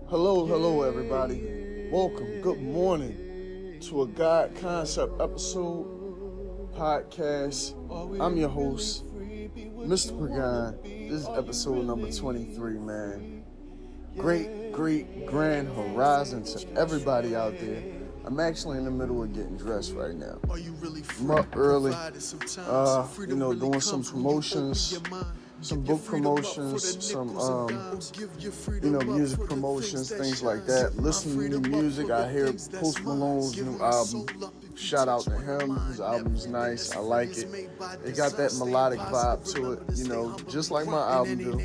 Hello, everybody. Welcome. Good morning to a God Concept episode podcast. I'm your host, Mr. Pagan. This is episode number 23, man. Great, grand horizon to everybody out there. I'm actually in the middle of getting dressed right now. I'm up early, doing some promotions, some book promotions, some, music promotions, things like that. Listening to music, I hear Post Malone's new album. Shout out to him. His album's nice. I like it. It got that melodic vibe to it, just like my album do.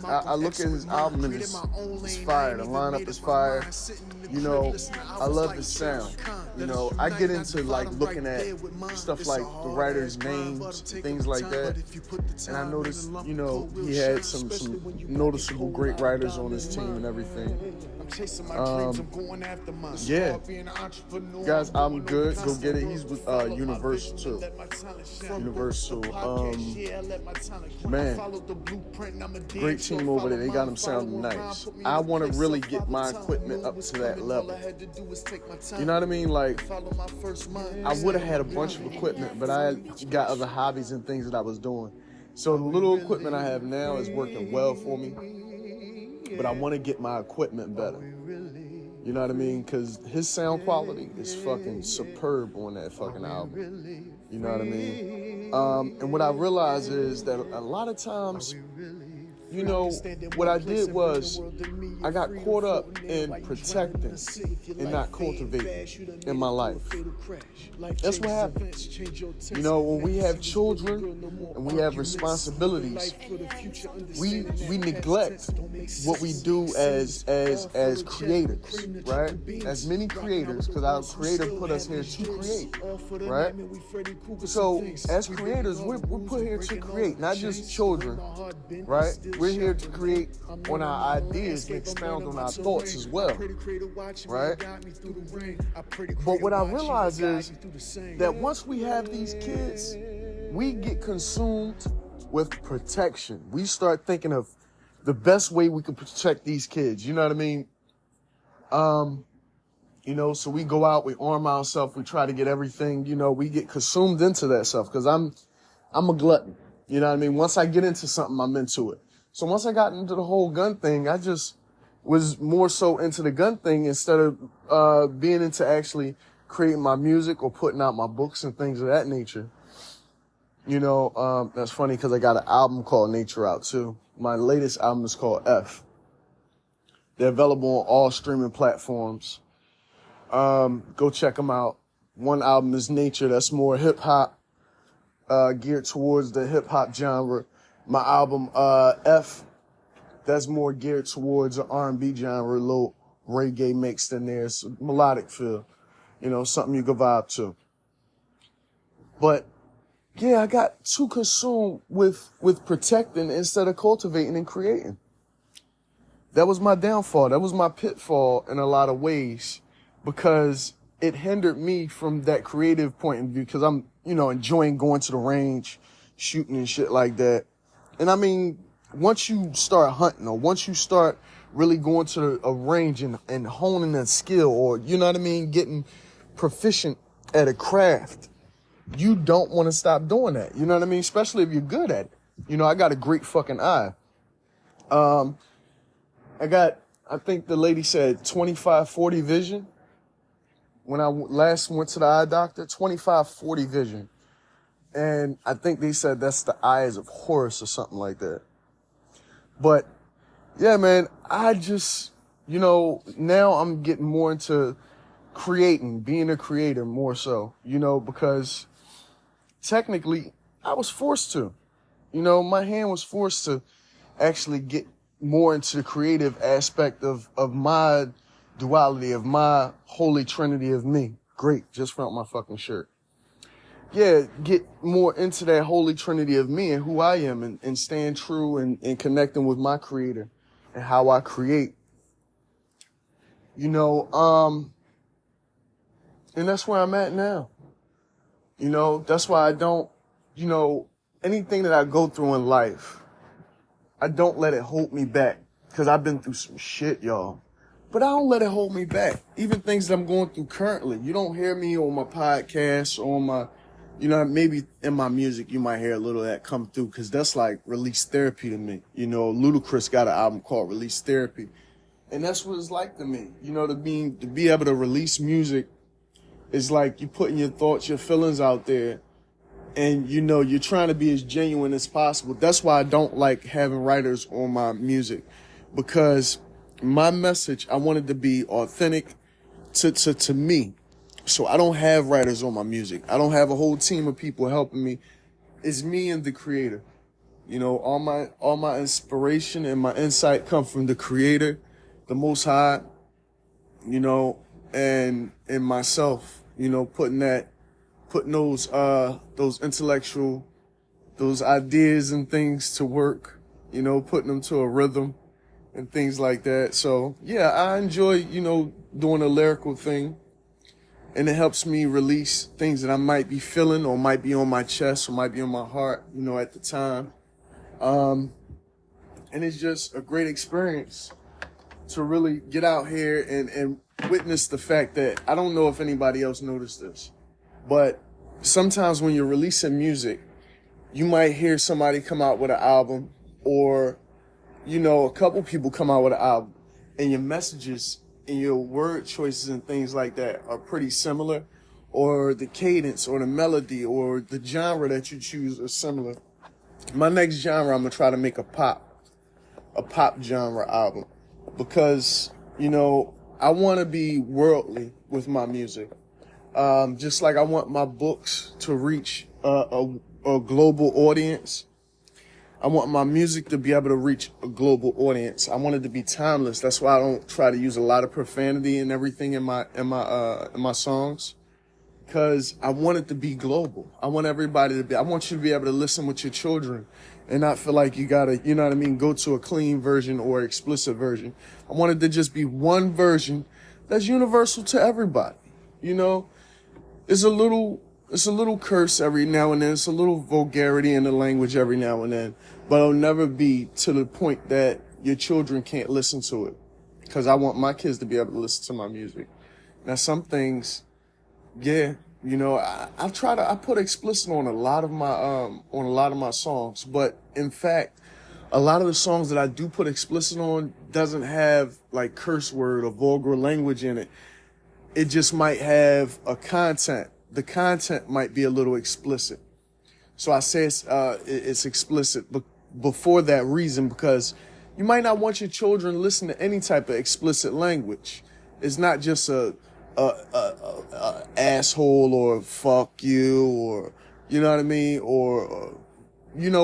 I look at his album and it's fire. The lineup is fire. I love his sound. I get into like looking at stuff like the writers' names, things like that. And I noticed, he had some noticeable great writers on his team and everything. Guys, I'm good. Go get it. He's with Universal too. Man, great team over there. They got him sounding nice. I want to really get my equipment up to that level. You know what I mean? Like, I would have had a bunch of equipment, but I got other hobbies and things that I was doing. So the little equipment I have now is working well for me, but I want to get my equipment better. You know what I mean? Because his sound quality is fucking superb on that fucking album. You know what I mean? And what I realize is that a lot of times, what I did was I got caught up in protecting and not cultivating in my life. That's what happens. When we have children and we have responsibilities, we neglect what we do as creators, right? As many creators, because our creator put us here to create, right? So as creators, we're put here to create, not just children, right? We're here to create on our ideas and expound on our thoughts as well, right? But what I realize is that once we have these kids, we get consumed with protection. We start thinking of the best way we can protect these kids. You know what I mean? So we go out, we arm ourselves, we try to get everything, we get consumed into that stuff because I'm a glutton. You know what I mean? Once I get into something, I'm into it. So once I got into the whole gun thing, I just was more so into the gun thing instead of being into actually creating my music or putting out my books and things of that nature. That's funny because I got an album called Nature out too. My latest album is called F. They're available on all streaming platforms. Go check them out. One album is Nature. That's more hip hop, geared towards the hip hop genre. My album, F, that's more geared towards an R&B genre, a little reggae mixed in there. It's a melodic feel, something you can vibe to. But yeah, I got too consumed with protecting instead of cultivating and creating. That was my downfall. That was my pitfall in a lot of ways because it hindered me from that creative point of view because I'm, enjoying going to the range, shooting and shit like that. And I mean, once you start hunting or once you start really going to a range and honing a skill or, getting proficient at a craft, you don't want to stop doing that. You know what I mean? Especially if you're good at it. I got a great fucking eye. I think the lady said 25-40 vision. When I last went to the eye doctor, 25-40 vision. And I think they said that's the eyes of Horus or something like that. But yeah, man, I just, now I'm getting more into creating, being a creator more so, because technically I was forced to, my hand was forced to actually get more into the creative aspect of my duality, of my holy trinity of me. Great, just found my fucking shirt. Yeah, get more into that holy trinity of me and who I am and staying true and connecting with my creator and how I create. And that's where I'm at now. That's why I don't, anything that I go through in life, I don't let it hold me back, because I've been through some shit, y'all. But I don't let it hold me back. Even things that I'm going through currently. You don't hear me on my podcast, or on my, maybe in my music you might hear a little of that come through, because that's like release therapy to me. Ludacris got an album called Release Therapy. And that's what it's like to me. To be able to release music is like you putting your thoughts, your feelings out there. And, you're trying to be as genuine as possible. That's why I don't like having writers on my music, because my message, I want it to be authentic to me. So I don't have writers on my music. I don't have a whole team of people helping me. It's me and the creator. All my inspiration and my insight come from the creator, the Most High, and myself, putting those intellectual, those ideas and things to work, putting them to a rhythm and things like that. So yeah, I enjoy, doing a lyrical thing, and it helps me release things that I might be feeling, or might be on my chest, or might be on my heart, at the time. And it's just a great experience to really get out here and witness the fact that, I don't know if anybody else noticed this, but sometimes when you're releasing music, you might hear somebody come out with an album, or a couple people come out with an album, and your messages and your word choices and things like that are pretty similar, or the cadence or the melody or the genre that you choose are similar. My next genre, I'm gonna try to make a pop genre album, because I want to be worldly with my music, just like I want my books to reach a global audience. I want my music to be able to reach a global audience. I want it to be timeless. That's why I don't try to use a lot of profanity and everything in my songs, because I want it to be global. I want I want you to be able to listen with your children and not feel like you gotta, go to a clean version or explicit version. I want it to just be one version that's universal to everybody. It's a little curse every now and then. It's a little vulgarity in the language every now and then. But it'll never be to the point that your children can't listen to it, because I want my kids to be able to listen to my music. Now, some things, yeah, I put explicit on a lot of my songs. But in fact, a lot of the songs that I do put explicit on doesn't have like curse word or vulgar language in it. It just might have a content. The content might be a little explicit. So I say it's explicit before that reason, because you might not want your children to listen to any type of explicit language. It's not just a asshole or fuck you, or, or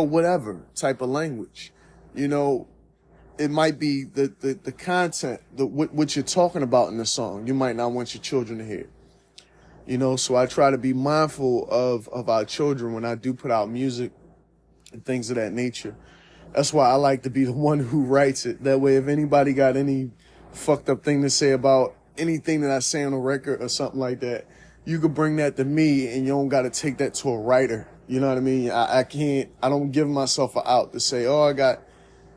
whatever type of language. It might be the content, what you're talking about in the song. You might not want your children to hear. So I try to be mindful of our children when I do put out music and things of that nature. That's why I like to be the one who writes it. That way, if anybody got any fucked up thing to say about anything that I say on a record or something like that, you could bring that to me, and you don't got to take that to a writer. You know what I mean? I don't give myself an out to say, oh, I got,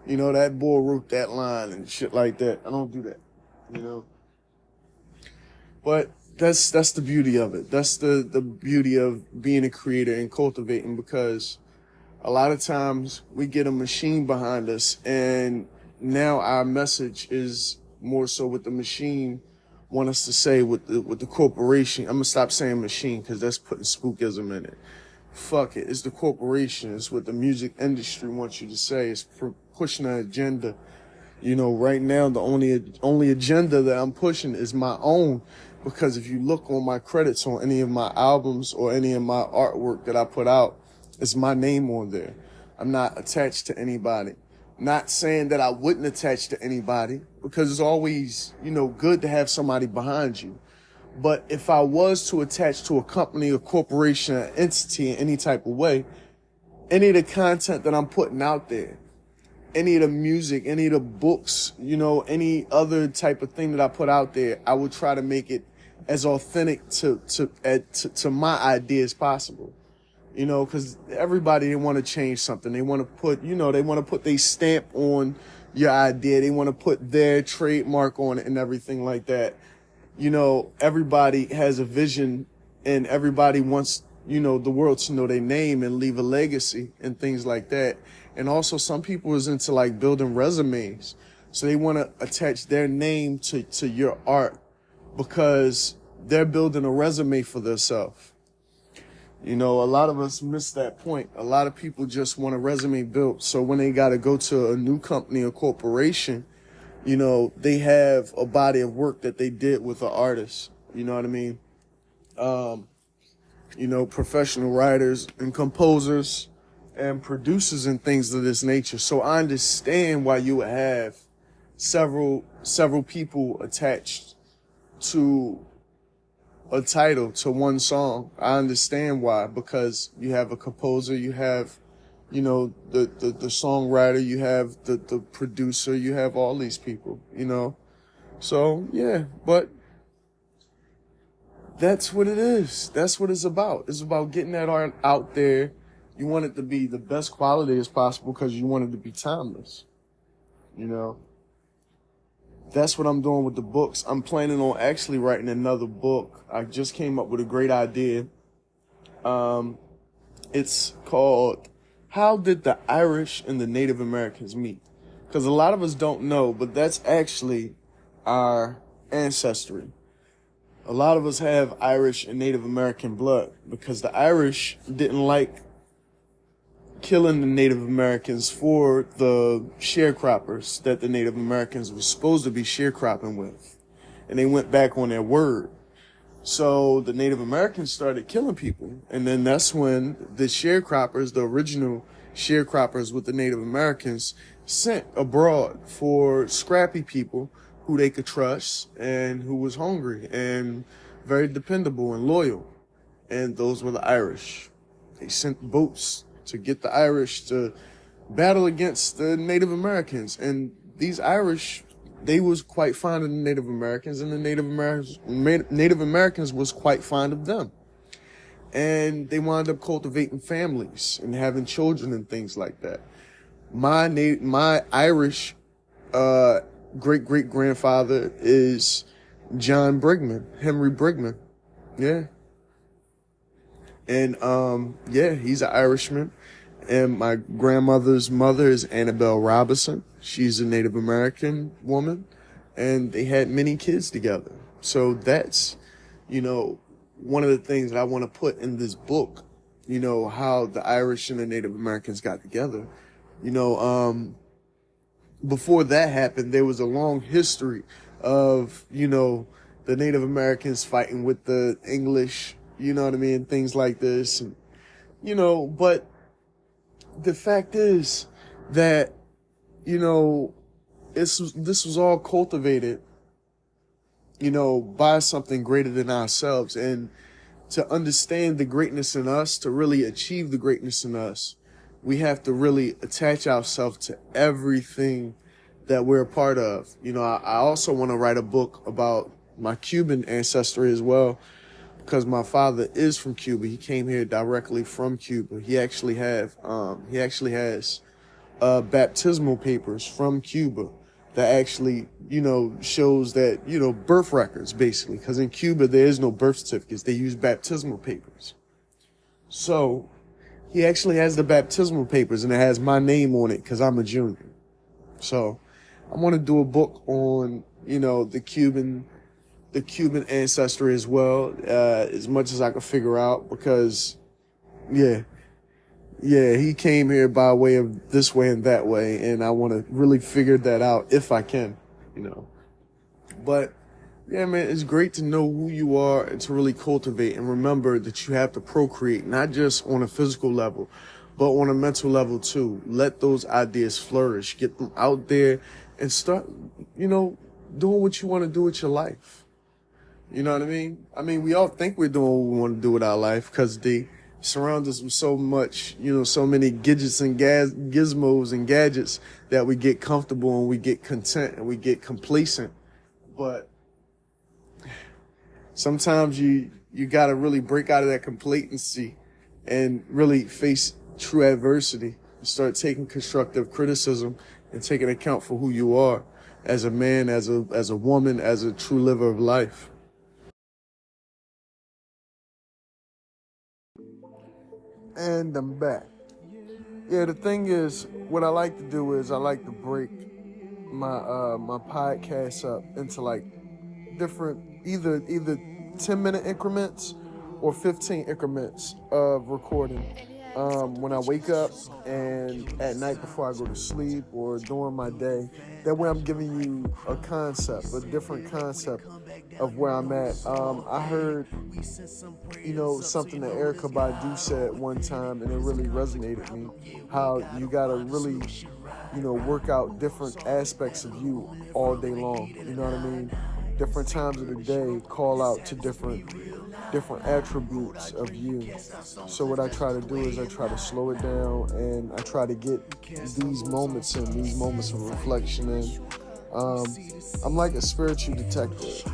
that boy wrote that line and shit like that. I don't do that, But that's the beauty of it. That's the beauty of being a creator and cultivating, because a lot of times we get a machine behind us, and now our message is more so what the machine want us to say with the corporation. I'm gonna stop saying machine, because that's putting spookism in it. Fuck it. It's the corporation. It's what the music industry wants you to say. It's pushing an agenda. Right now, the only agenda that I'm pushing is my own, because if you look on my credits on any of my albums or any of my artwork that I put out, it's my name on there. I'm not attached to anybody. Not saying that I wouldn't attach to anybody, because it's always, good to have somebody behind you. But if I was to attach to a company, a corporation, an entity in any type of way, any of the content that I'm putting out there, any of the music, any of the books, any other type of thing that I put out there, I would try to make it as authentic to my idea as possible. You know, because everybody, they want to change something. They want to put, they want to put their stamp on your idea. They want to put their trademark on it and everything like that. You know, everybody has a vision and everybody wants, the world to know their name and leave a legacy and things like that. And also some people is into like building resumes. So they want to attach their name to your art because they're building a resume for themselves. You know, a lot of us miss that point. A lot of people just want a resume built. So when they got to go to a new company or corporation, they have a body of work that they did with an artist. You know what I mean? Professional writers and composers and producers and things of this nature. So I understand why you would have several people attached to a title to one song. I understand why, because you have a composer, you have, the songwriter, you have the producer, you have all these people, So, yeah, but that's what it is. That's what it's about. It's about getting that art out there. You want it to be the best quality as possible because you want it to be timeless, That's what I'm doing with the books. I'm planning on actually writing another book. I just came up with a great idea. It's called How Did the Irish and the Native Americans Meet? Because a lot of us don't know, but that's actually our ancestry. A lot of us have Irish and Native American blood because the Irish didn't like killing the Native Americans for the sharecroppers that the Native Americans were supposed to be sharecropping with. And they went back on their word. So the Native Americans started killing people. And then that's when the sharecroppers, the original sharecroppers with the Native Americans, sent abroad for scrappy people who they could trust and who was hungry and very dependable and loyal. And those were the Irish. They sent boats to get the Irish to battle against the Native Americans. And these Irish, they was quite fond of the Native Americans, and the Native Americans was quite fond of them. And they wound up cultivating families and having children and things like that. My Irish great-great-grandfather is John Brigman, Henry Brigman. Yeah. And, he's an Irishman. And my grandmother's mother is Annabelle Robinson. She's a Native American woman. And they had many kids together. So that's, one of the things that I want to put in this book, how the Irish and the Native Americans got together. Before that happened, there was a long history of, the Native Americans fighting with the English, things like this. And, but the fact is that, this was all cultivated, by something greater than ourselves. And to understand the greatness in us, to really achieve the greatness in us, we have to really attach ourselves to everything that we're a part of. I also want to write a book about my Cuban ancestry as well, because my father is from Cuba. He came here directly from Cuba. He actually has baptismal papers from Cuba that actually, shows that, birth records, basically. Because in Cuba, there is no birth certificates. They use baptismal papers. So he actually has the baptismal papers, and it has my name on it because I'm a junior. So I want to do a book on, the Cuban ancestry as well, as much as I can figure out, because, he came here by way of this way and that way, and I want to really figure that out if I can, But, yeah, man, it's great to know who you are and to really cultivate and remember that you have to procreate, not just on a physical level, but on a mental level too. Let those ideas flourish, get them out there, and start, doing what you want to do with your life. You know what I mean? We all think we're doing what we want to do with our life because they surround us with so much, so many gadgets and gizmos and gadgets that we get comfortable and we get content and we get complacent. But sometimes you got to really break out of that complacency and really face true adversity. Start taking constructive criticism and taking account for who you are as a man, as a woman, as a true liver of life. And I'm back. Yeah, the thing is, what I like to do is I like to break my podcast up into like different either 10-minute increments or 15 increments of recording. When I wake up and at night before I go to sleep or during my day. That way I'm giving you a concept, a different concept of where I'm at. I heard, something that Erykah Badu said one time, and it really resonated with me, how you gotta really, work out different aspects of you all day long. You know what I mean? Different times of the day, call out to different attributes of you. So what I try to do is I try to slow it down and I try to get these moments of reflection in. I'm like a spiritual detective,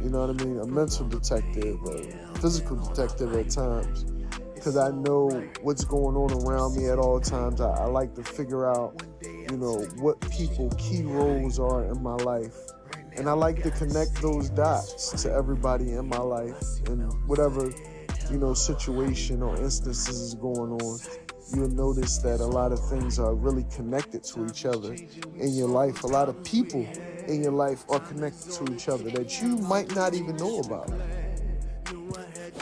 you know what I mean? A mental detective, a physical detective at times, because I know what's going on around me at all times. I like to figure out, what key roles are in my life. And I like to connect those dots to everybody in my life and whatever, situation or instances is going on. You'll notice that a lot of things are really connected to each other in your life. A lot of people in your life are connected to each other that you might not even know about.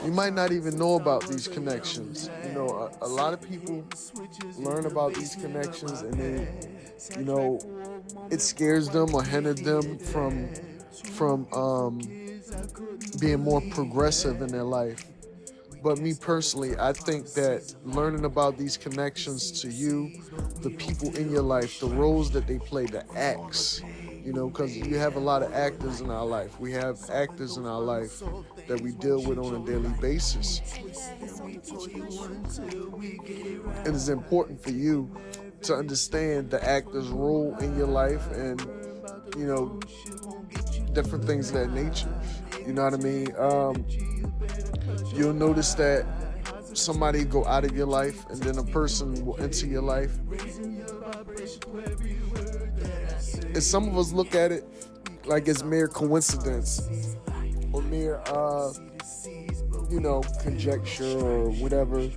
You might not even know about these connections. A lot of people learn about these connections and they, it scares them or hinders them from being more progressive in their life. But me personally, I think that learning about these connections to you, the people in your life, the roles that they play, the acts, because you have a lot of actors in our life. We have actors in our life that we deal with on a daily basis. It is important for you to understand the actor's role in your life and, different things of that nature. You know what I mean? You'll notice that somebody go out of your life and then a person will enter your life. And some of us look at it like it's mere coincidence or mere, conjecture or whatever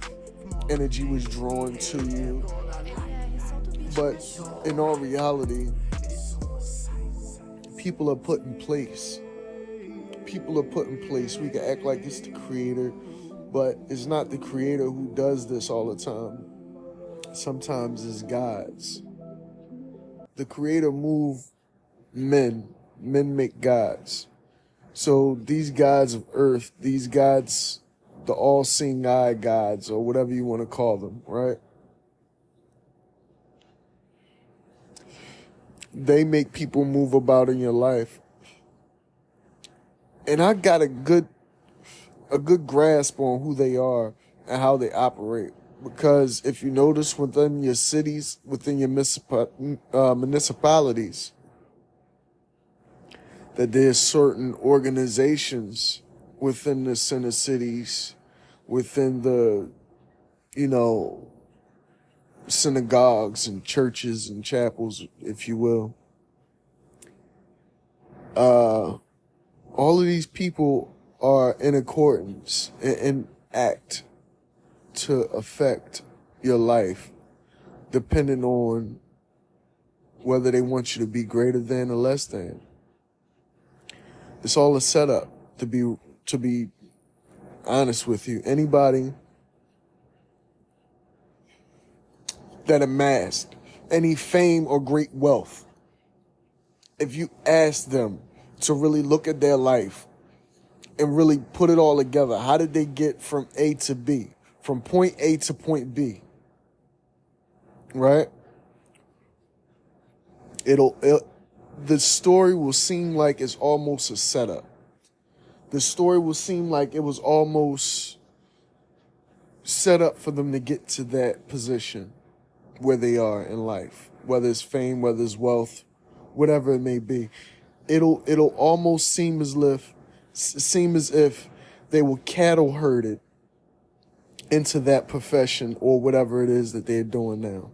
energy was drawn to you. But in all reality, people are put in place. We can act like it's the creator, but it's not the creator who does this all the time. Sometimes it's gods. The creator move men make gods. So these gods of earth, these gods, the all-seeing eye gods, or whatever you want to call them, right? They make people move about in your life. And I got a good grasp on who they are and how they operate. Because if you notice within your cities, within your municipalities, that there's certain organizations within the center cities, within the, synagogues and churches and chapels, if you will. All of these people are in accordance and act to affect your life, depending on whether they want you to be greater than or less than. It's all a setup, to be honest with you. Anybody that amassed any fame or great wealth, if you ask them to really look at their life and really put it all together, how did they get from A to B, from point A to point B, right? The story will seem like it's almost a setup. The story will seem like it was almost set up for them to get to that position where they are in life, whether it's fame, whether it's wealth, whatever it may be. It'll almost seem as if they were cattle herded into that profession or whatever it is that they're doing now.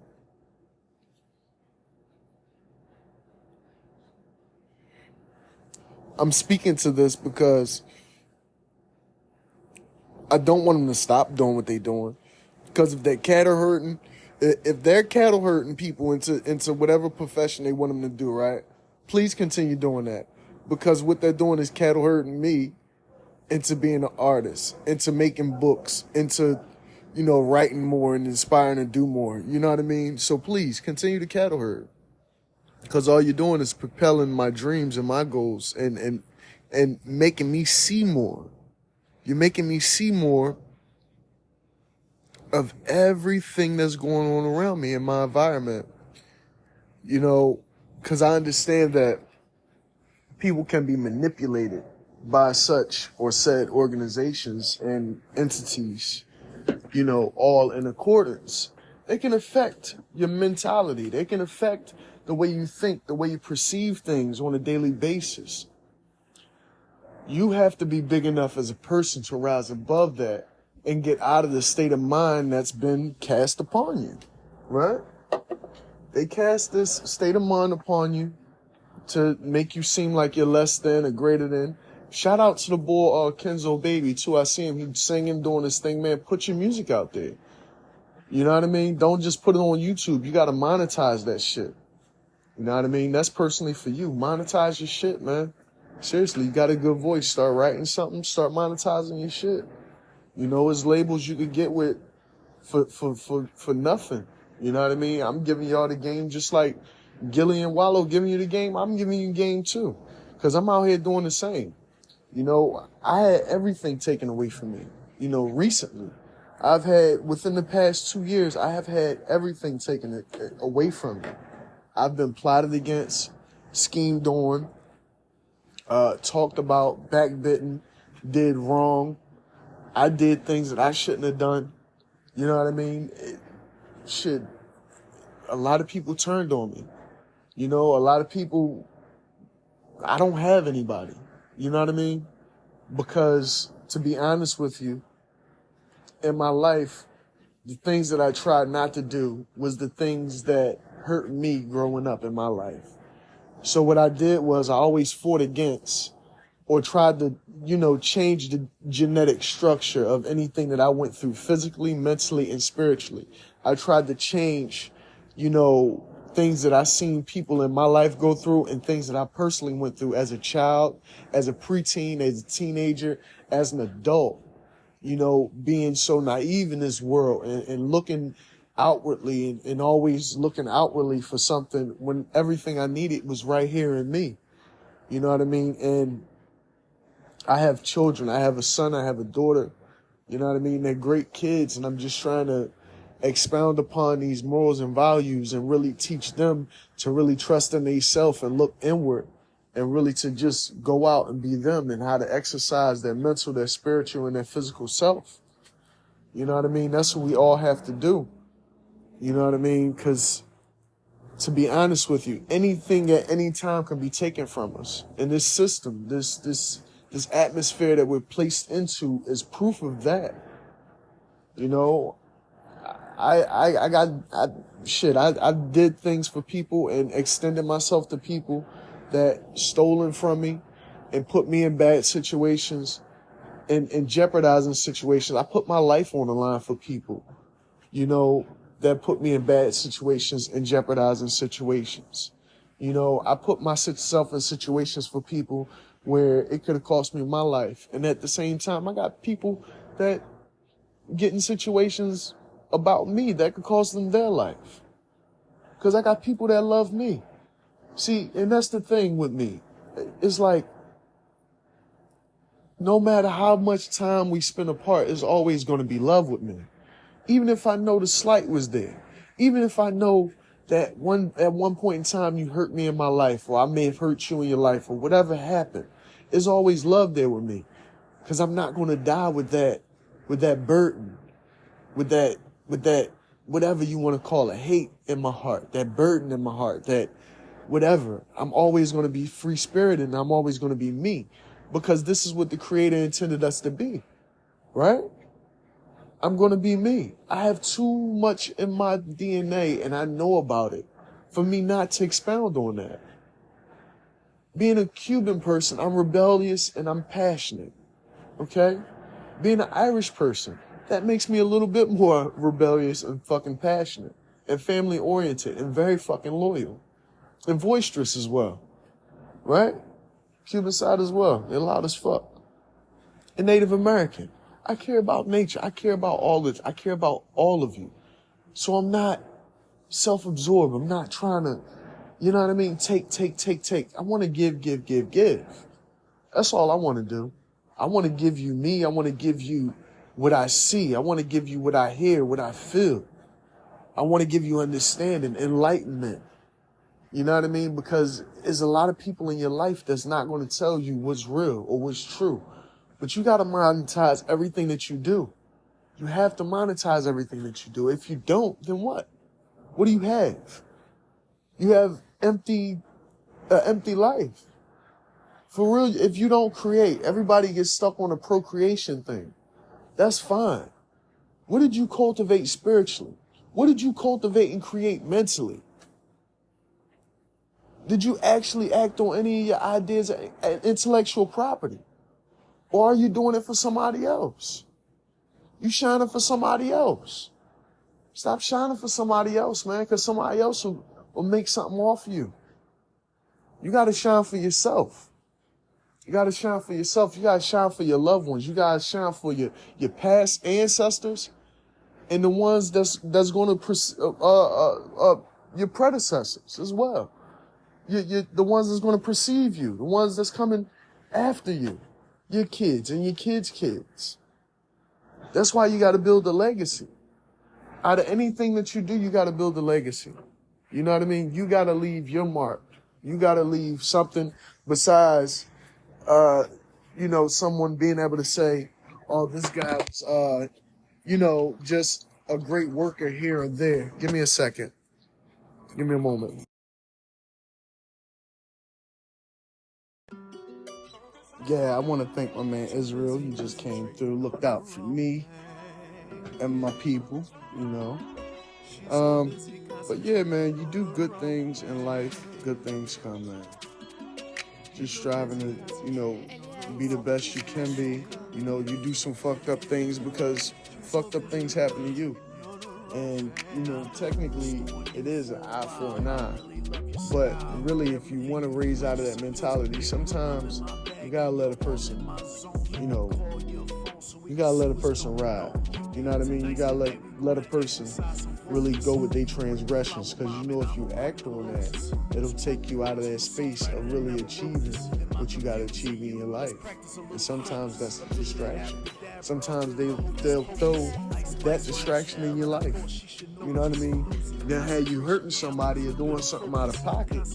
I'm speaking to this because I don't want them to stop doing what they're doing. Because if they're cattle herding people into whatever profession they want them to do, right? Please continue doing that. Because what they're doing is cattle herding me into being an artist, into making books, into, writing more and inspiring to do more. You know what I mean? So please continue to cattle herd. Because all you're doing is propelling my dreams and my goals and making me see more. You're making me see more of everything that's going on around me in my environment. Because I understand that people can be manipulated by such or said organizations and entities, all in accordance. They can affect your mentality. They can affect the way you think, the way you perceive things on a daily basis. You have to be big enough as a person to rise above that and get out of the state of mind that's been cast upon you, right? They cast this state of mind upon you to make you seem like you're less than or greater than. Shout out to the boy Kenzo Baby too. I see him. He's singing, doing this thing, man. Put your music out there. You know what I mean? Don't just put it on YouTube. You got to monetize that shit. You know what I mean? That's personally for you. Monetize your shit, man. Seriously, you got a good voice. Start writing something. Start monetizing your shit. There's labels you could get with for nothing. You know what I mean? I'm giving y'all the game just like Gilly and Wallow giving you the game. I'm giving you the game too. Because I'm out here doing the same. I had everything taken away from me. Recently. Within the past 2 years, I have had everything taken away from me. I've been plotted against, schemed on, talked about, backbitten, did wrong. I did things that I shouldn't have done. You know what I mean? A lot of people turned on me. A lot of people, I don't have anybody. You know what I mean? Because, to be honest with you, in my life, the things that I tried not to do was the things that hurt me growing up in my life. So what I did was I always fought against or tried to, change the genetic structure of anything that I went through physically, mentally, and spiritually. I tried to change, things that I seen people in my life go through and things that I personally went through as a child, as a preteen, as a teenager, as an adult, being so naive in this world and looking outwardly and always looking outwardly for something when everything I needed was right here in me. You know what I mean? And I have children. I have a son. I have a daughter. You know what I mean? They're great kids, and I'm just trying to expound upon these morals and values and really teach them to really trust in themselves and look inward and really to just go out and be them and how to exercise their mental, their spiritual, and their physical self. You know what I mean? That's what we all have to do. You know what I mean? Because to be honest with you, anything at any time can be taken from us. And this system, this atmosphere that we're placed into is proof of that. I did things for people and extended myself to people that stolen from me and put me in bad situations and jeopardizing situations. I put my life on the line for people, that put me in bad situations and jeopardizing situations. I put myself in situations for people where it could have cost me my life. And at the same time, I got people that get in situations about me that could cost them their life. Because I got people that love me. See, and that's the thing with me. It's like, no matter how much time we spend apart, there's always going to be love with me. Even if I know the slight was there. Even if I know that at one point in time you hurt me in my life, or I may have hurt you in your life, or whatever happened, there's always love there with me. Because I'm not going to die with that burden, with that, whatever you want to call it, hate in my heart, that burden in my heart, that whatever. I'm always going to be free-spirited, and I'm always going to be me. Because this is what the Creator intended us to be. Right? I'm going to be me. I have too much in my DNA and I know about it for me not to expound on that. Being a Cuban person, I'm rebellious and I'm passionate. Okay? Being an Irish person, that makes me a little bit more rebellious and fucking passionate and family oriented and very fucking loyal and boisterous as well. Right? Cuban side as well. They're loud as fuck. And Native American. I care about nature. I care about all this. I care about all of you. So I'm not self-absorbed. I'm not trying to, you know what I mean? Take. I want to give. That's all I want to do. I want to give you me. I want to give you what I see. I want to give you what I hear, what I feel. I want to give you understanding, enlightenment. You know what I mean? Because there's a lot of people in your life that's not going to tell you what's real or what's true. But you got to monetize everything that you do. You have to monetize everything that you do. If you don't, then what? What do you have? You have empty life. For real, if you don't create, everybody gets stuck on a procreation thing. That's fine. What did you cultivate spiritually? What did you cultivate and create mentally? Did you actually act on any of your ideas and intellectual property? Or are you doing it for somebody else? You shining for somebody else. Stop shining for somebody else, man, because somebody else will make something off you. You got to shine for yourself. You got to shine for yourself. You got to shine for your loved ones. You got to shine for your past ancestors and the ones that's going to, your predecessors as well. The ones that's going to perceive you, the ones that's coming after you, your kids and your kids' kids. That's why you got to build a legacy. Out of anything that you do, you got to build a legacy. You know what I mean? You got to leave your mark. You got to leave something besides, someone being able to say, oh, this guy's, just a great worker here or there. Give me a second. Give me a moment. Yeah, I want to thank my man Israel. He just came through, looked out for me and my people, But yeah, man, you do good things in life, good things come, man. Just striving to, be the best you can be. You do some fucked up things because fucked up things happen to you. And, technically it is an eye for an eye. But really, if you want to raise out of that mentality, sometimes you gotta let a person, you gotta let a person ride. You know what I mean? You gotta let a person really go with their transgressions, because if you act on that, it'll take you out of that space of really achieving what you gotta achieve in your life. And sometimes that's a distraction. Sometimes they'll throw that distraction in your life. You know what I mean? They'll have you hurting somebody or doing something out of pocket,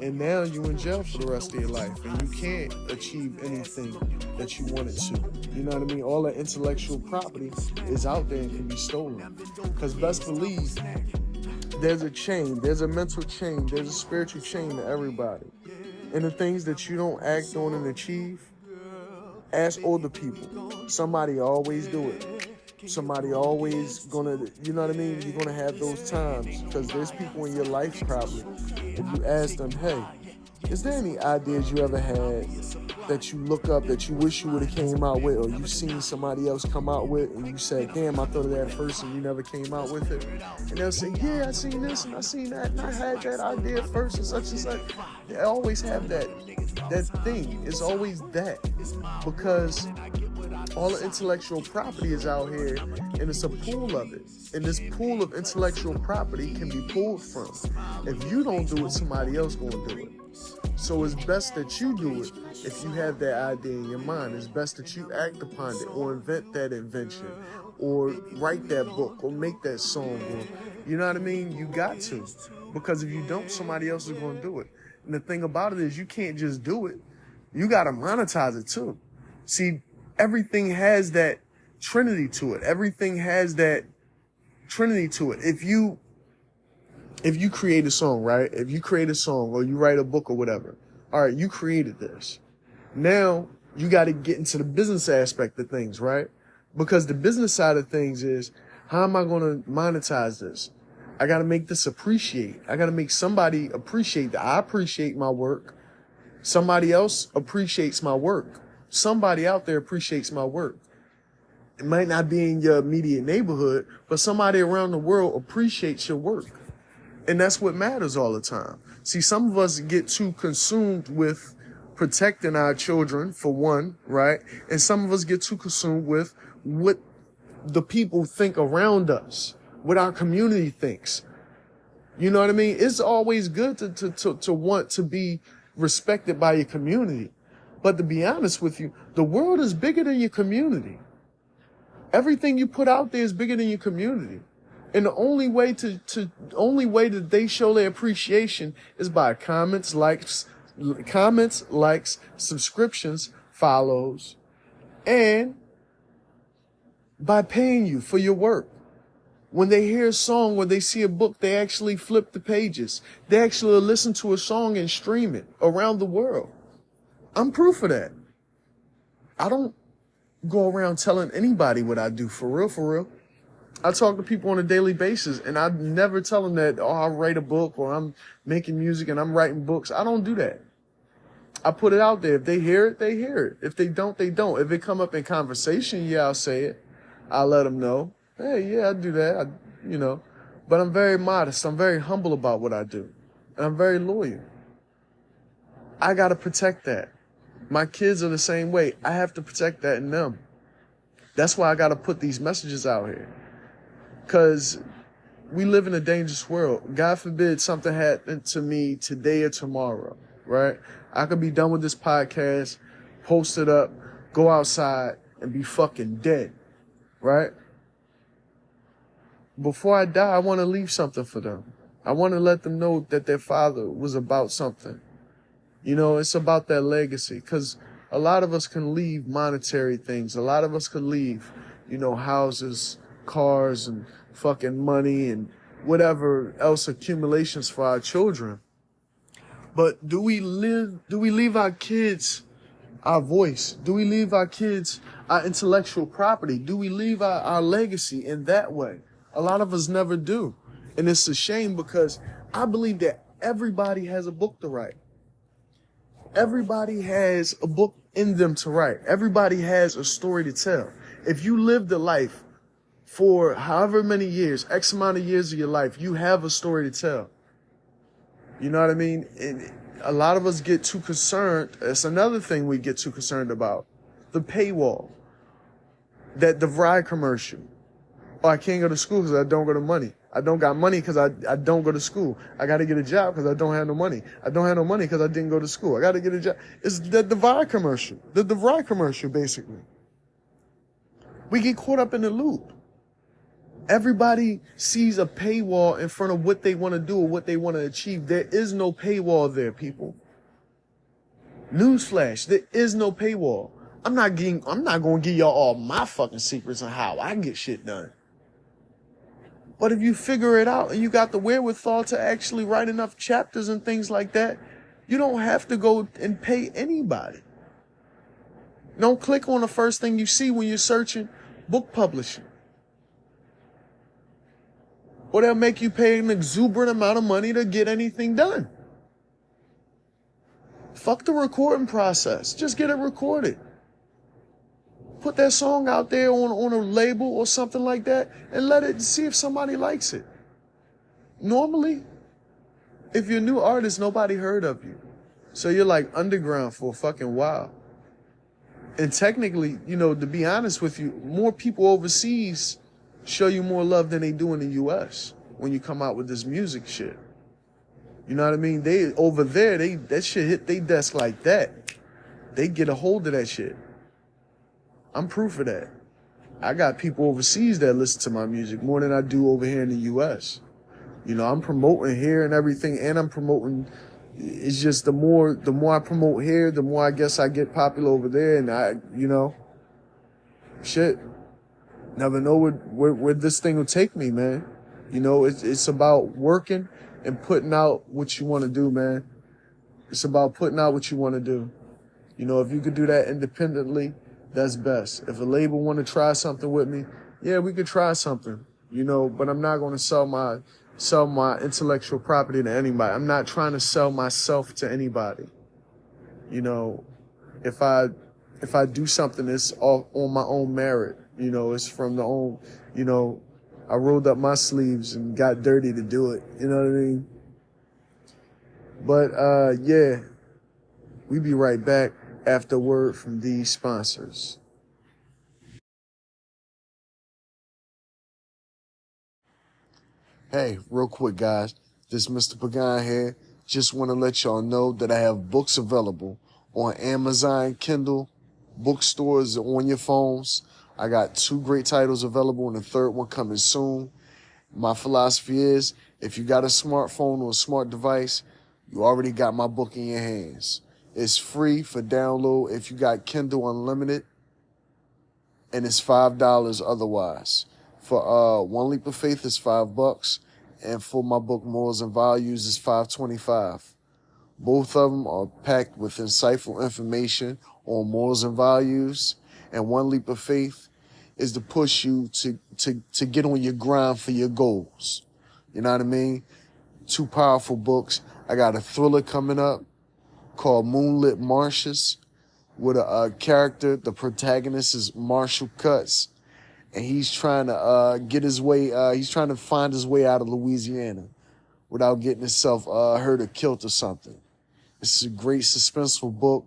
and now you're in jail for the rest of your life, and you can't achieve anything that you wanted to. You know what I mean? All that intellectual property is out there and can be stolen. Because best believe, there's a chain, there's a mental chain, there's a spiritual chain to everybody. And the things that you don't act on and achieve, ask older people. Somebody always do it. Somebody always gonna, you know what I mean? You're gonna have those times, because there's people in your life probably, if you ask them, hey, is there any ideas you ever had that you look up that you wish you would have came out with, or you seen somebody else come out with and you said, damn, I thought of that first and you never came out with it? And they'll say, yeah, I seen this and I seen that and I had that idea first and such and such. They always have that thing. It's always that, because all the intellectual property is out here, and it's a pool of it. And this pool of intellectual property can be pulled from. If you don't do it, somebody else gonna do it. So it's best that you do it. If you have that idea in your mind, it's best that you act upon it, or invent that invention, or write that book, or make that song, or, you know what I mean? You got to. Because if you don't, somebody else is gonna do it. And the thing about it is, you can't just do it. You gotta monetize it too. See, everything has that trinity to it. Everything has that trinity to it. If you create a song, right? If you create a song or you write a book or whatever, all right, you created this. Now you got to get into the business aspect of things, right? Because the business side of things is, how am I going to monetize this? I got to make this appreciate. I got to make somebody appreciate that I appreciate my work. Somebody else appreciates my work. Somebody out there appreciates my work. It might not be in your immediate neighborhood, but somebody around the world appreciates your work. And that's what matters all the time. See, some of us get too consumed with protecting our children, for one, right? And some of us get too consumed with what the people think around us, what our community thinks. You know what I mean? It's always good to want to be respected by your community. But to be honest with you, the world is bigger than your community. Everything you put out there is bigger than your community. And the only way that they show their appreciation is by comments, likes, subscriptions, follows, and by paying you for your work. When they hear a song, when they see a book, they actually flip the pages. They actually listen to a song and stream it around the world. I'm proof of that. I don't go around telling anybody what I do, for real, for real. I talk to people on a daily basis, and I never tell them that, oh, I write a book, or I'm making music and I'm writing books. I don't do that. I put it out there. If they hear it, they hear it. If they don't, they don't. If it come up in conversation, yeah, I'll say it. I'll let them know. Hey, yeah, I do that. But I'm very modest. I'm very humble about what I do. And I'm very loyal. I got to protect that. My kids are the same way. I have to protect that in them. That's why I got to put these messages out here. Because we live in a dangerous world. God forbid something happened to me today or tomorrow, right? I could be done with this podcast, post it up, go outside, and be fucking dead, right? Before I die, I want to leave something for them. I want to let them know that their father was about something. You know, it's about that legacy. Because a lot of us can leave monetary things. A lot of us could leave, houses, cars, and fucking money, and whatever else accumulations for our children. But do we leave our kids our voice? Do we leave our kids our intellectual property? Do we leave our legacy in that way? A lot of us never do. And it's a shame, because I believe that everybody has a book to write. Everybody has a book in them to write. Everybody has a story to tell. If you lived a life for however many years, X amount of years of your life, you have a story to tell. You know what I mean? And a lot of us get too concerned. It's another thing we get too concerned about. The paywall. That DeVry commercial. Oh, I can't go to school because I don't got the money. I don't got money because I don't go to school. I got to get a job because I don't have no money. I don't have no money because I didn't go to school. I got to get a job. It's the DeVry commercial. The DeVry commercial, basically. We get caught up in the loop. Everybody sees a paywall in front of what they want to do or what they want to achieve. There is no paywall there, people. Newsflash, there is no paywall. I'm not going to give y'all all my fucking secrets on how I get shit done. But if you figure it out and you got the wherewithal to actually write enough chapters and things like that, you don't have to go and pay anybody. Don't click on the first thing you see when you're searching book publishing. Or they'll make you pay an exuberant amount of money to get anything done. Fuck the recording process. Just get it recorded. Put that song out there on a label or something like that and let it see if somebody likes it. Normally, if you're a new artist, nobody heard of you. So you're like underground for a fucking while. And technically, to be honest with you, more people overseas show you more love than they do in the U.S. when you come out with this music shit. You know what I mean? They over there, that shit hit their desk like that. They get a hold of that shit. I'm proof of that. I got people overseas that listen to my music more than I do over here in the U.S. I'm promoting here and everything, and I'm promoting. It's just the more I promote here, the more I guess I get popular over there, and shit. Never know where this thing will take me, man. It's about working and putting out what you want to do, man. It's about putting out what you want to do. If you could do that independently, that's best. If a label want to try something with me, yeah, we could try something, you know, but I'm not going to sell my intellectual property to anybody. I'm not trying to sell myself to anybody. You know, if I do something, it's all on my own merit. You know, it's from the own, you know, I rolled up my sleeves and got dirty to do it. You know what I mean? But, yeah, we be right back after word from these sponsors. Hey, real quick, guys. This is Mr. Pagan here. Just want to let y'all know that I have books available on Amazon, Kindle, bookstores on your phones. I got 2 great titles available and the third one coming soon. My philosophy is, if you got a smartphone or a smart device, you already got my book in your hands. It's free for download if you got Kindle Unlimited, and it's $5 otherwise. For One Leap of Faith is $5, and for my book Morals and Values is $5.25. Both of them are packed with insightful information on morals and values, and One Leap of Faith is to push you to get on your grind for your goals. You know what I mean? 2 powerful books. I got a thriller coming up called Moonlit Marshes with a character. The protagonist is Marshall Cutts, and he's trying to get his way. He's trying to find his way out of Louisiana without getting himself hurt or killed or something. It's a great suspenseful book.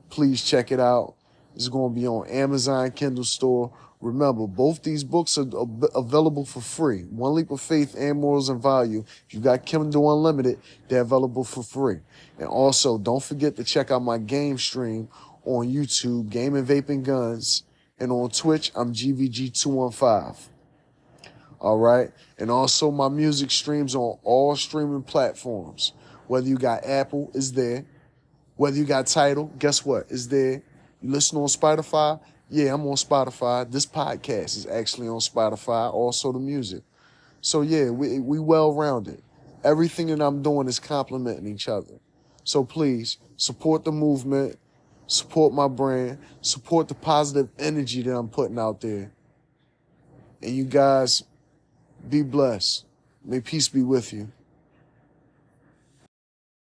Please check it out. It's going to be on Amazon Kindle store. Remember, both these books are available for free. One Leap of Faith and Morals and Value. If you got Kindle Unlimited, they're available for free. And also, don't forget to check out my game stream on YouTube, Gaming, Vaping, Guns. And on Twitch, I'm GVG215. All right? And also, my music streams on all streaming platforms. Whether you got Apple, it's there. Whether you got Tidal, guess what? It's there. You listen on Spotify? Yeah, I'm on Spotify. This podcast is actually on Spotify, also the music. So yeah, we well-rounded. Everything that I'm doing is complementing each other. So please, support the movement, support my brand, support the positive energy that I'm putting out there. And you guys, be blessed. May peace be with you.